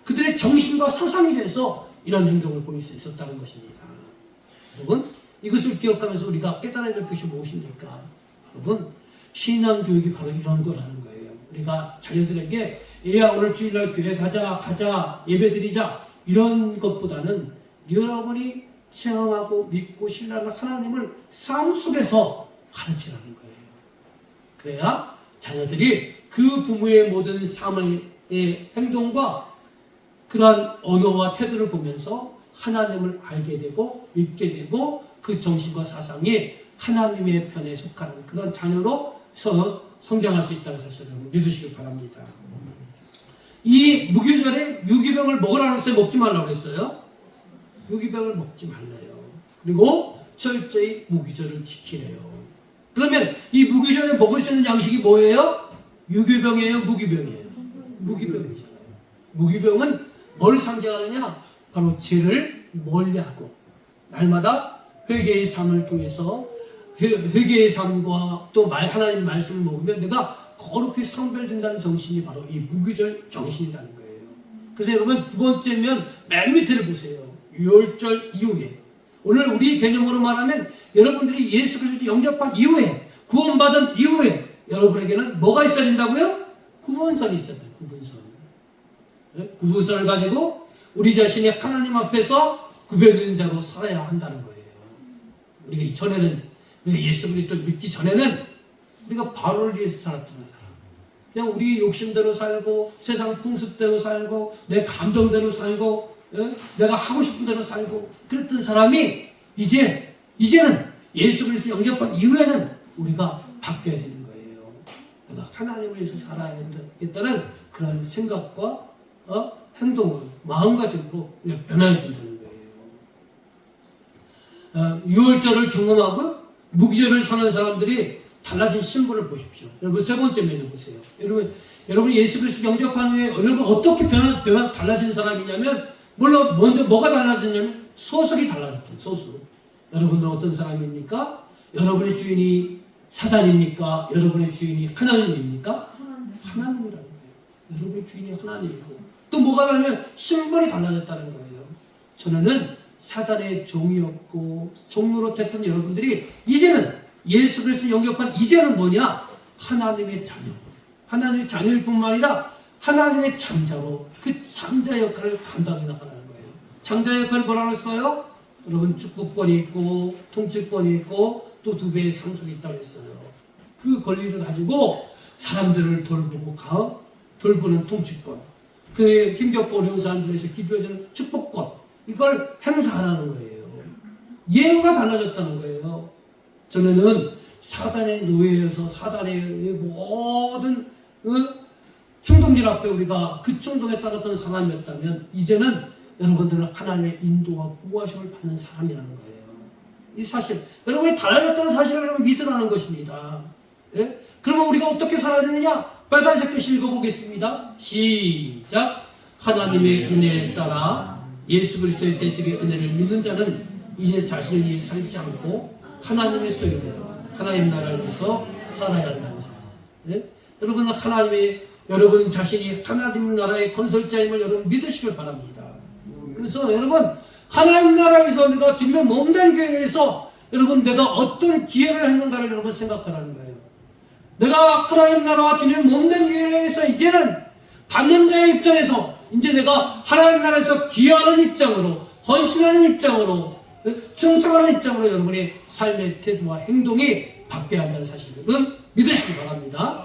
그들의 정신과 사상이 돼서 이런 행동을 보일 수 있었다는 것입니다. 여러분 이것을 기억하면서 우리가 깨달아야 될 것이 무엇입니까? 여러분 신앙교육이 바로 이런 거라는 거예요. 우리가 자녀들에게 얘야 오늘 주일날 교회 가자 예배드리자 이런 것보다는 여러분이 체험하고 믿고 신뢰하는 하나님을 삶 속에서 가르치라는 거예요. 그래야 자녀들이 그 부모의 모든 삶의 행동과 그러한 언어와 태도를 보면서 하나님을 알게 되고 믿게 되고 그 정신과 사상이 하나님의 편에 속하는 그런 자녀로 성장할 수 있다는 사실을 믿으시길 바랍니다. 이 무교절에 유기병을 먹으라고 했어요? 먹지 말라고 했어요? 유기병을 먹지 말래요. 그리고 철저히 무기절을 지키래요. 그러면 이 무기절에 먹을 수 있는 양식이 뭐예요? 유기병이에요? 무기병이에요? 무기병이잖아요. 무기병은 뭘 상징하느냐? 바로 죄를 멀리하고 날마다 회개의 삶을 통해서 회개의 삶과 또 하나님 말씀을 먹으면 내가 거룩히 성별된다는 정신이 바로 이 무기절 정신이라는 거예요. 그래서 여러분 두 번째면 맨 밑에를 보세요. 유월절 이후에 오늘 우리 개념으로 말하면 여러분들이 예수 그리스도 영접한 이후에 구원받은 이후에 여러분에게는 뭐가 있어야 된다고요? 구분선이 있어야 돼요. 구분선. 구분선을 가지고 우리 자신이 하나님 앞에서 구별된 자로 살아야 한다는 거예요. 우리가 이전에는, 우리가 예수 그리스도를 믿기 전에는 우리가 바로를 위해서 살았던 사람. 그냥 우리 욕심대로 살고, 세상 풍습대로 살고, 내 감정대로 살고, 내가 하고 싶은 대로 살고, 그랬던 사람이 이제는 예수 그리스도 영접한 이후에는 우리가 바뀌어야 되는 거예요. 내가 하나님을 위해서 살아야 된다는 그런 생각과 행동으로, 마음가짐으로 변화해야 된다는 거예요. 유월절을 경험하고 무기절을 사는 사람들이 달라진 신분을 보십시오. 여러분 세 번째 메뉴 보세요. 여러분 예수 그리스도 영접한 후에 여러분 어떻게 달라진 사람이냐면, 물론 먼저 뭐가 달라졌냐면 소속이 달라졌던 소속. 여러분은 어떤 사람입니까? 여러분의 주인이 사단입니까? 여러분의 주인이 하나님입니까? 하나님이라는 거예요. 여러분의 주인이 하나님이고, 또 뭐가 다르면 신분이 달라졌다는 거예요. 전에는 사단의 종이었고 종로로 됐던 여러분들이 이제는 예수 그리스도 영접한 이제는 뭐냐? 하나님의 자녀. 하나님의 자녀일 뿐만 아니라 하나님의 장자로 그 장자 역할을 감당해 나가는 거예요. 장자 역할을 뭐라고 했어요? 여러분 축복권이 있고 통치권이 있고 또 2배의 상속이 있다고 했어요. 그 권리를 가지고 사람들을 돌보는 통치권, 그 힘겹고 어려운 사람들을 위해서 기도해주는 축복권, 이걸 행사하라는 거예요. 예우가 달라졌다는 거예요. 전에는 사단의 노예여서 사단의 모든 충동질 앞에 우리가 그 충동에 따랐던 사람이었다면, 이제는 여러분들은 하나님의 인도와 보호하심을 받는 사람이라는 거예요. 이 사실, 여러분이 달라졌다는 사실을 여러분 믿으라는 것입니다. 예? 그러면 우리가 어떻게 살아야 되느냐? 빨간색 글씨 읽어보겠습니다. 시작. 하나님의 은혜에 따라 예수 그리스도의 대속의 은혜를 믿는 자는 이제 자신을 위해 살지 않고 하나님의 소유로 하나님 나라를 위해서 살아야 한다는 사실. 예? 여러분 자신이 하나님 나라의 건설자임을 여러분 믿으시길 바랍니다. 그래서 여러분, 하나님 나라에서 내가 주님의 몸된 교회에서 여러분 내가 어떤 기여를 했는가를 여러분 생각하라는 거예요. 내가 하나님 나라와 주님의 몸된 교회에서 이제는 받는 자의 입장에서 이제 내가 하나님 나라에서 기여하는 입장으로, 헌신하는 입장으로, 충성하는 입장으로 여러분의 삶의 태도와 행동이 바뀌어야 한다는 사실을 여러분 믿으시기 바랍니다.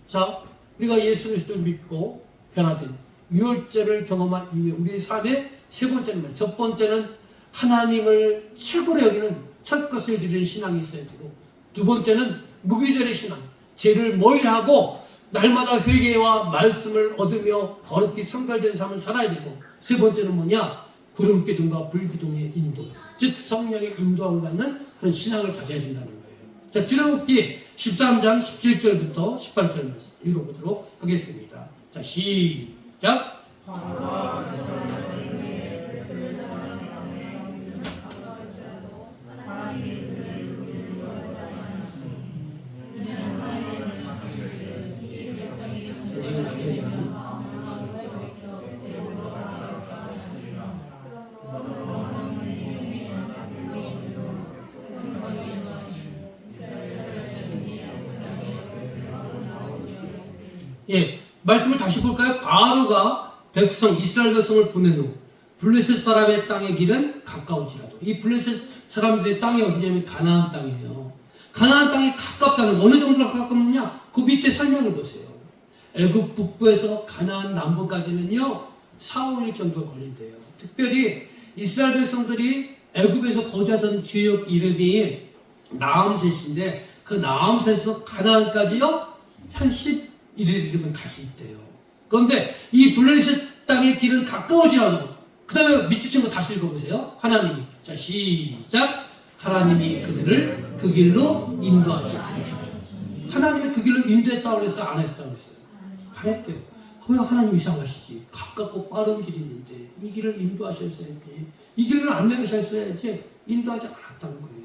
자, 우리가 예수 그리스도를 믿고 변화된 유월절을 경험한 이후에 우리의 삶의 세 번째는, 첫 번째는 하나님을 최고로 여기는 첫 것을 드리는 신앙이 있어야 되고, 두 번째는 무기절의 신앙, 죄를 멀리하고 날마다 회개와 말씀을 얻으며 거룩히 성결된 삶을 살아야 되고, 세 번째는 뭐냐? 구름기둥과 불기둥의 인도, 즉 성령의 인도함을 받는 그런 신앙을 가져야 된다는 거예요. 자, 출애굽기 13장 17절부터 18절 말씀 읽어보도록 하겠습니다. 자, 시작. 예, 말씀을 다시 볼까요? 바로가 이스라엘 백성을 보낸 후 블레셋 사람의 땅의 길은 가까운지라도, 이 블레셋 사람들의 땅이 어디냐면 가나안 땅이에요. 가나안 땅이 가깝다는, 어느 정도로 가깝느냐? 그 밑에 설명을 보세요. 애굽 북부에서 가나안 남부까지는요 4-5일 정도 걸린대요. 특별히 이스라엘 백성들이 애굽에서 거주하던 지역 이름이 나암셋인데, 그 나암셋에서 가나안까지요 한 11일이면 갈 수 있대요. 그런데 이 블레셋 땅의 길은 가까워지라도, 그 다음에 밑에 친구 다시 읽어보세요. 하나님이, 자 시작. 하나님이 그들을 그 길로 인도하지 않으셨다. 하나님이 그 길로 인도했다고 해서 안 했다고 했어요. 안 했대요. 왜 하나님 이상하시지? 가깝고 빠른 길이 있는데 이 길을 인도하셨어야지, 이 길을 안 내리셨어야지 인도하지 않았다는 거예요.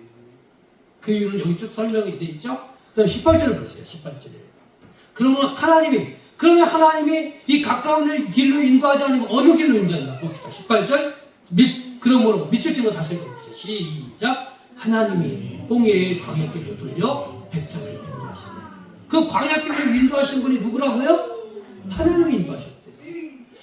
그 이유는 여기 쭉 설명이 돼 있죠. 그 다음에 18절을 보세요. 18절에 그러면 하나님이 이 가까운 길로 인도하지 않고 어느 길로 인도했나 봅시다. 18절 그러므로 밑줄 친 거 다시 읽어봅시다. 시작. 하나님이 홍해의 광야길로 돌려 백성을 인도하시네. 그 광야길로 인도하신 분이 누구라고요? 하나님이 인도하셨대요.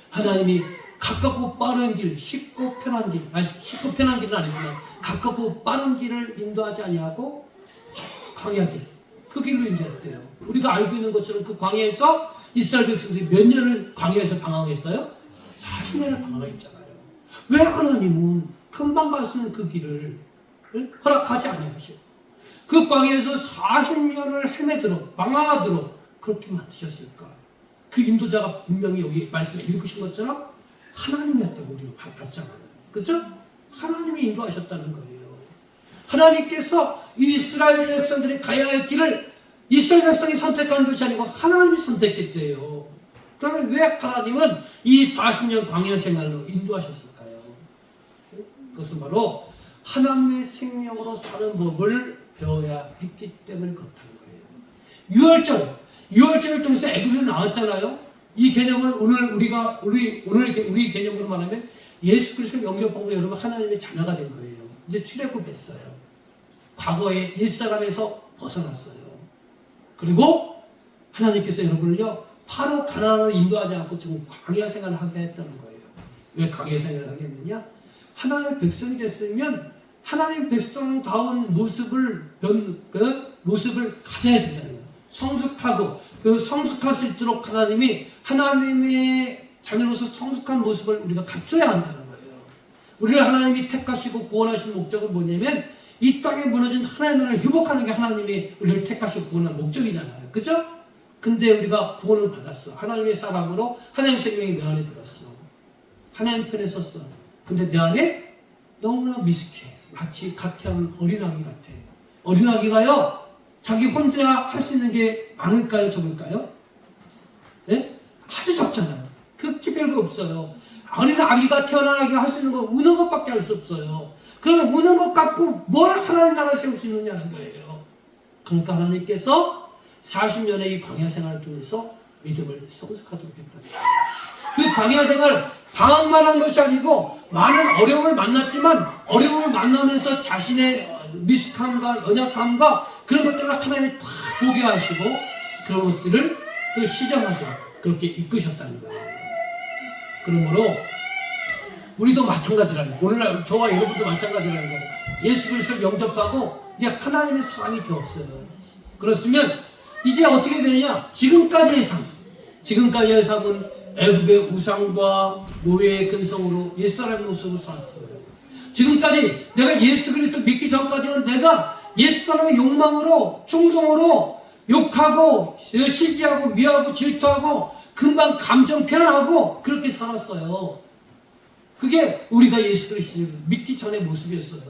하나님이 가깝고 빠른 길, 쉽고 편한 길, 쉽고 편한 길은 아니지만 가깝고 빠른 길을 인도하지 아니하고 저 광야 길, 그 길로 인도했대요. 우리가 알고 있는 것처럼 그 광야에서 이스라엘 백성들이 몇 년을 광야에서 방황했어요? 40년을 방황했잖아요. 왜 하나님은 금방 갈 수 있는 그 길을 허락하지 아니하시고 그 광야에서 40년을 헤매도록 방황하도록 그렇게 만드셨을까? 그 인도자가 분명히 여기 말씀에 읽으신 것처럼 하나님이었다고 우리가 봤잖아요. 그렇죠? 하나님이 인도하셨다는 거예요. 하나님께서 이스라엘 백성들이 가야 할 길을 이스라엘 백성이 선택한 것이 아니고 하나님이 선택했대요. 그러면 왜 하나님은 이 40년 광야 생활로 인도하셨을까요? 그것은 바로 하나님의 생명으로 사는 법을 배워야 했기 때문에 그렇다는 거예요. 유월절을 통해서 애굽에서 나왔잖아요. 이 개념을 우리 개념으로 말하면 예수 그리스도를 영접하고 여러분 하나님의 자녀가 된 거예요. 이제 출애굽했어요. 과거의 옛사람에서 벗어났어요. 그리고 하나님께서 여러분을요 바로 가나안으로 인도하지 않고 지금 광야 생활을 하게 했다는 거예요. 왜 광야 생활을 하게 했느냐? 하나님의 백성이 됐으면 하나님 백성다운 모습을 가져야 된다는 거예요. 성숙하고 그 성숙할 수 있도록 하나님이 하나님의 자녀로서 성숙한 모습을 우리가 갖춰야 한다는 거예요. 우리를 하나님이 택하시고 구원하신 목적은 뭐냐면 이 땅에 무너진 하나님의 나라를 회복하는 게 하나님이 우리를 택하시고 구원한 목적이잖아요. 그죠? 근데 우리가 구원을 받았어. 하나님의 사랑으로 하나님의 생명이 내 안에 들었어. 하나님 편에 섰어. 근데 내 안에 너무나 미숙해. 마치 갓 태어난 어린아기 같아. 어린아기가요 자기 혼자 할 수 있는 게 많을까요? 적을까요? 예? 아주 적잖아요. 극히 별거 없어요. 어린아기가 태어나게 할 수 있는 거 우는 것밖에 할 수 없어요. 그러면 우는 것 갖고 뭘 하나님 나라를 세울 수 있느냐는 거예요. 그러니까 하나님께서 40년의 이 광야 생활을 통해서 믿음을 성숙하도록 했다는 거예요. 그 광야 생활 방황만 한 것이 아니고 많은 어려움을 만났지만 어려움을 만나면서 자신의 미숙함과 연약함과 그런 것들을 하나님이 다 보게 하시고 그런 것들을 또 시정하도록 그렇게 이끄셨다는 거예요. 그러므로 우리도 마찬가지라는 거예요. 오늘날 저와 여러분도 마찬가지라는 거예요. 예수 그리스도를 영접하고 이제 하나님의 사람이 되었어요. 그렇으면 이제 어떻게 되느냐? 지금까지의 삶은 애굽의 우상과 노예의 근성으로 옛사람의 모습으로 살았어요. 지금까지 내가 예수 그리스도 믿기 전까지는 내가 옛사람의 욕망으로 충동으로 욕하고 시기하고 미워하고 질투하고 금방 감정 표현하고 그렇게 살았어요. 그게 우리가 예수 그리스도를 믿기 전의 모습이었어요.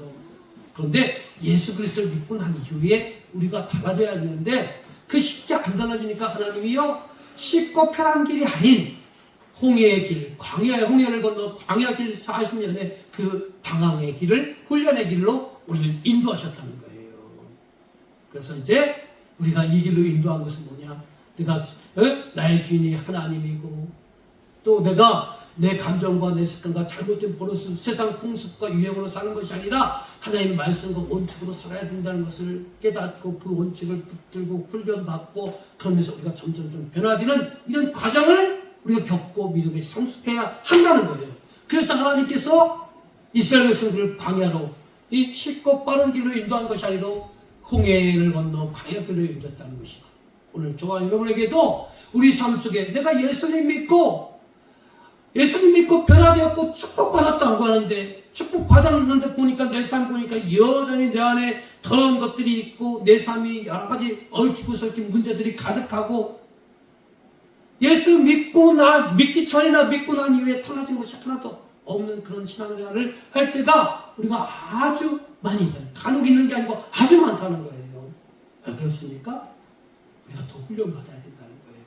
그런데 예수 그리스도를 믿고 난 이후에 우리가 달라져야 하는데 그 쉽게 안 달라지니까 하나님이요 쉽고 편한 길이 아닌 홍해의 길, 광야의 홍해를 건너 광야 길 40년의 그 방황의 길을 훈련의 길로 우리를 인도하셨다는 거예요. 그래서 이제 우리가 이 길로 인도한 것은 뭐냐? 내가 나의 주인이 하나님이고 또 내가 내 감정과 내 습관과 잘못된 버릇을 세상 풍습과 유행으로 사는 것이 아니라 하나님의 말씀과 원칙으로 살아야 된다는 것을 깨닫고 그 원칙을 붙들고 훈련받고 그러면서 우리가 점점 좀 변화되는 이런 과정을 우리가 겪고 믿음에 성숙해야 한다는 거예요. 그래서 하나님께서 이스라엘 백성들을 광야로 이 쉽고 빠른 길로 인도한 것이 아니라 홍해를 건너 광야 길로 인도했다는 것이고 오늘 저와 여러분에게도 우리 삶 속에 내가 예수님 믿고 변화되었고 축복받았다고 하는데 축복받았는데 보니까 내 삶 보니까 여전히 내 안에 더러운 것들이 있고 내 삶이 여러 가지 얽히고 설킨 문제들이 가득하고 예수 믿기 전이나 믿고 난 이후에 달라진 것이 하나도 없는 그런 신앙생활을 할 때가 우리가 아주 많이 있다. 간혹 있는 게 아니고 아주 많다는 거예요. 왜 그렇습니까? 우리가 더 훈련받아야 된다는 거예요.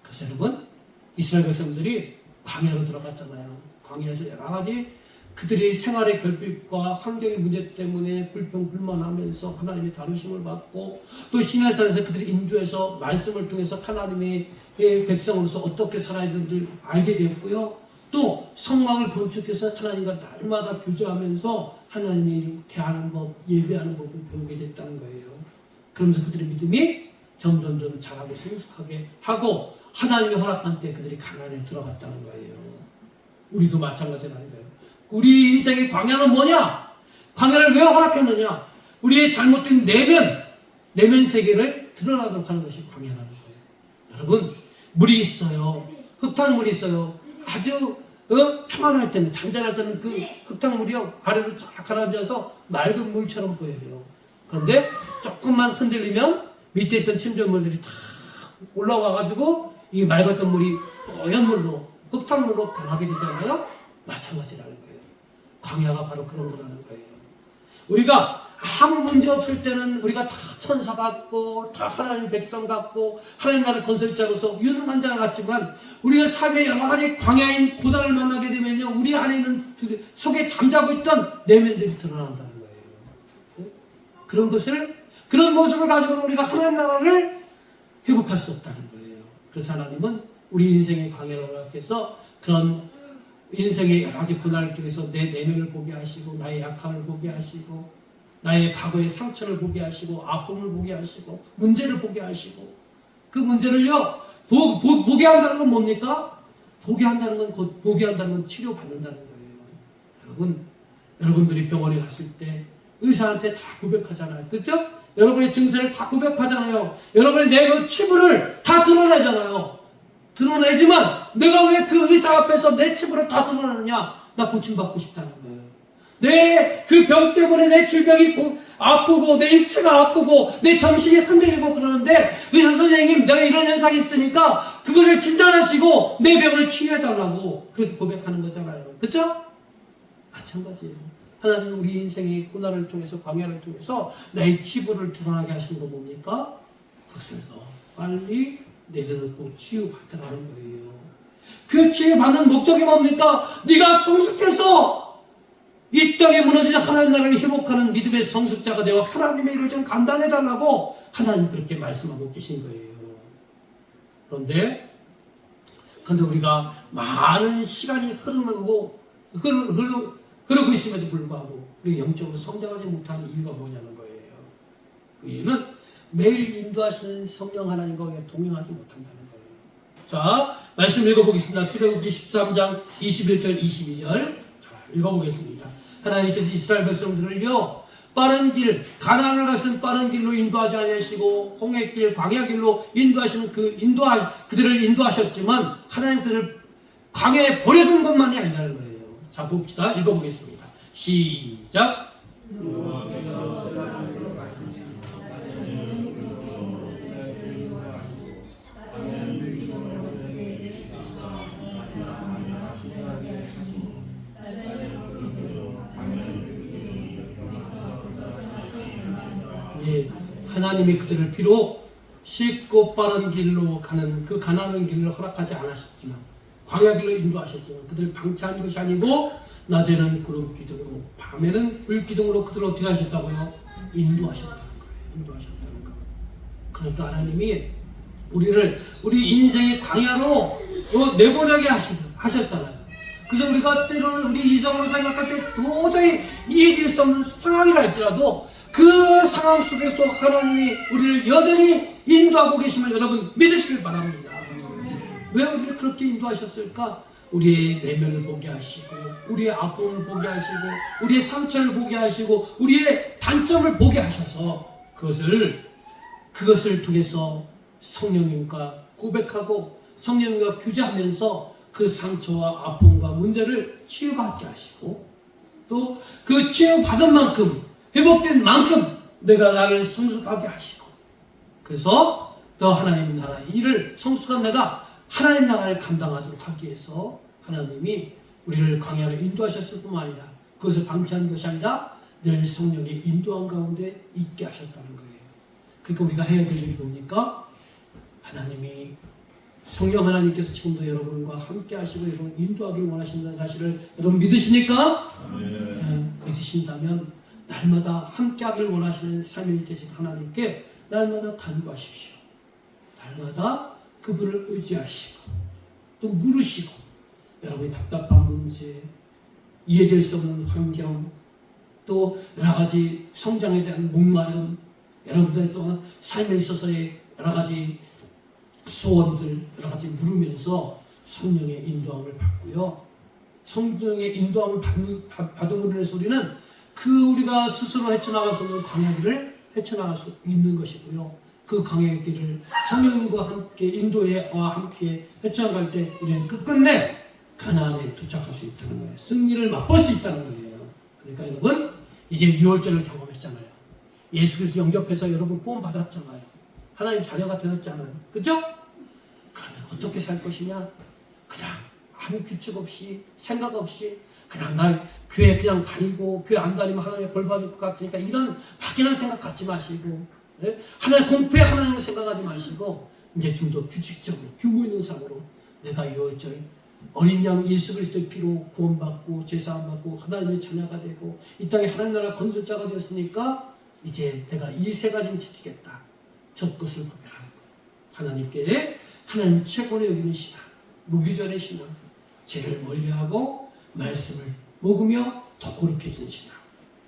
그래서 여러분 이스라엘 백성들이 광야로 들어갔잖아요. 광야에서 여러 가지 그들의 생활의 결핍과 환경의 문제 때문에 불평불만하면서 하나님의 다루심을 받고 또 시내산에서 그들이 인도해서 말씀을 통해서 하나님의 백성으로서 어떻게 살아야 되는지 알게 되었고요. 또 성막을 건축해서 하나님과 날마다 교제하면서 하나님이 대하는 법, 예배하는 법을 배우게 됐다는 거예요. 그러면서 그들의 믿음이 점점 자라고 성숙하게 하고 하나님이 허락한 때 그들이 가나안에 들어갔다는 거예요. 우리도 마찬가지라는 거예요. 우리 인생의 광야는 뭐냐? 광야를 왜 허락했느냐? 우리의 잘못된 내면 세계를 드러나도록 하는 것이 광야라는 거예요. 여러분, 물이 있어요. 흙탕물이 있어요. 아주 평안할 때는, 잔잔할 때는 그 흙탕물이요, 아래로 쫙 가라앉아서 맑은 물처럼 보여요. 그런데 조금만 흔들리면 밑에 있던 침전물들이 다 올라와가지고 이 맑았던 물이 뽀얀 물로, 흙탕물로 변하게 되잖아요. 마찬가지라는 거예요. 광야가 바로 그런 거라는 거예요. 우리가 아무 문제 없을 때는 우리가 다 천사 같고, 다 하나님 백성 같고, 하나님 나라 건설자로서 유능한 자 같지만, 우리가 삶의 여러 가지 광야인 고난을 만나게 되면요, 우리 안에 있는 속에 잠자고 있던 내면들이 드러난다는 거예요. 그런 모습을 가지고는 우리가 하나님 나라를 회복할 수 없다는 거예요. 그래서 하나님은 우리 인생의 광야를 허락해서 그런 인생의 여러 가지 고난을 통해서 내 내면을 보게 하시고, 나의 약함을 보게 하시고, 나의 과거의 상처를 보게 하시고, 아픔을 보게 하시고, 문제를 보게 하시고, 그 문제를요, 보게 한다는 건 뭡니까? 보게 한다는 건 치료받는다는 거예요. 여러분들이 병원에 갔을 때 의사한테 다 고백하잖아요. 그렇죠? 여러분의 증세를 다 고백하잖아요. 여러분의 내 치부를 다 드러내잖아요. 드러내지만 내가 왜 그 의사 앞에서 내 치부를 다 드러내느냐? 나 고침받고 싶다는 거예요. 내 그 병 때문에 내 질병이 아프고, 내 육체가 아프고, 내 정신이 흔들리고 그러는데, 의사 선생님, 내가 이런 현상이 있으니까 그것을 진단하시고 내 병을 치유해달라고 그렇게 고백하는 거잖아요. 그렇죠? 마찬가지예요. 하나님은 우리 인생의 고난을 통해서, 광야를 통해서 나의 치부를 드러나게 하시는 거 뭡니까? 그것을 더 빨리 내려놓고 치유받으라는 거예요. 그 치유받는 목적이 뭡니까? 네가 성숙해서 이 땅에 무너진 하나님 나라를 회복하는 믿음의 성숙자가 되어 하나님의 일을 좀 감당해달라고 하나님 그렇게 말씀하고 계신 거예요. 그런데 우리가 많은 시간이 흐르고 있음에도 불구하고 우리 영적으로 성장하지 못하는 이유가 뭐냐는 거예요. 그 이유는 매일 인도하시는 성령 하나님과 동행하지 못한다는 거예요. 자, 말씀 읽어보겠습니다. 출애굽기 13장 21절 22절 자, 읽어보겠습니다. 하나님께서 이스라엘 백성들을요, 빠른 길, 가나안을 가시는 빠른 길로 인도하지 않으시고 홍해길, 광야길로 인도하시는 그들을 인도하셨지만 하나님 그들을 광야에 버려둔 것만이 아니라는 거예요. 자, 봅시다. 읽어보겠습니다. 시작. 예, 하나님이 그들을 비록 쉽고 빠른 길로 가는 그 가나안 길을 허락하지 않으셨지만, 광야 길로 인도하셨지만 그들을 방치한 것이 아니고 낮에는 구름 기둥으로, 밤에는 불 기둥으로 그들을 어떻게 하셨다고요? 인도하셨다는 거예요. 그러니까 하나님이 우리 인생의 광야로 내보내게 하셨잖아요. 그래서 우리가 때로는 우리 이성으로 생각할 때 도저히 이해될 수 없는 상황이라 할지라도 그 상황 속에서도 하나님이 우리를 여전히 인도하고 계심을 여러분 믿으시길 바랍니다. 왜 우리를 그렇게 인도하셨을까? 우리의 내면을 보게 하시고, 우리의 아픔을 보게 하시고, 우리의 상처를 보게 하시고, 우리의 단점을 보게 하셔서 그것을 통해서 성령님과 고백하고 성령님과 교제하면서 그 상처와 아픔과 문제를 치유받게 하시고, 또 그 치유받은 만큼, 회복된 만큼 내가 나를 성숙하게 하시고, 그래서 더 하나님 나라의 일을, 성숙한 내가 하나님 나라를 감당하도록 하기 위해서 하나님이 우리를 광야로 인도하셨을 뿐만 아니라 그것을 방치한 것이 아니라 늘 성령의 인도한 가운데 있게 하셨다는 거예요. 그러니까 우리가 해야 될 일이 뭡니까? 하나님이, 성령 하나님께서 지금도 여러분과 함께 하시고 여러분 인도하기를 원하신다는 사실을 여러분 믿으십니까? 네, 믿으신다면 날마다 함께 하기를 원하시는 삼위일체신 하나님께 날마다 간구하십시오. 날마다 그분을 의지하시고 또 물으시고, 여러분이 답답한 문제, 이해될 수 없는 환경, 또 여러 가지 성장에 대한 목마름, 여러분들 또 삶에 있어서의 여러 가지 소원들, 여러 가지 물으면서 성령의 인도함을 받고요. 성령의 인도함을 받음으로 인해서 우리는 그 우리가 스스로 헤쳐나갈 수 없는 광야 길을 헤쳐나갈 수 있는 것이고요. 그 광야 길을 성령과 함께 인도와 함께 헤쳐나갈 때 우리는 끝끝내 가나안에 도착할 수 있다는 거예요. 승리를 맛볼 수 있다는 거예요. 그러니까 여러분 이제 6월절을 경험했잖아요. 예수 그리스도 영접해서 여러분 구원 받았잖아요. 하나님 자녀가 되었잖아요. 그죠? 그러면 어떻게 살 것이냐? 그냥 아무 규칙 없이 생각 없이 그냥 날 교회 그냥 다니고 교회 안 다니면 하나님의 벌 받을 것 같으니까 이런 막연한 생각 갖지 마시고 네? 하나님 공부에 하나님을 생각하지 마시고 이제 좀 더 규칙적으로 규모 있는 삶으로 내가 6월절 어린 양 예수 그리스도의 피로 구원받고 제사함 받고 하나님의 자녀가 되고 이 땅에 하나님 나라 건설자가 되었으니까 이제 내가 이 세 가지는 지키겠다. 첫 것을 구별하는 거예요. 하나님께 하나님 최고로 여기는 신앙, 무기전의 신앙, 죄를 멀리하고 말씀을 먹으며 더 거룩해지는 신앙,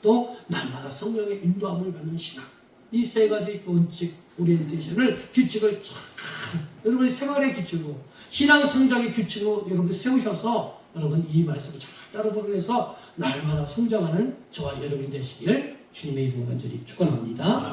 또 날마다 성령의 인도함을 받는 신앙. 이 세 가지 원칙, 오리엔테이션을, 규칙을 잘 여러분의 생활의 규칙으로, 신앙 성장의 규칙으로 여러분이 세우셔서 여러분 이 말씀을 잘 따르고 해서 날마다 성장하는 저와 여러분이 되시기를 주님의 이름으로 간절히 축원합니다.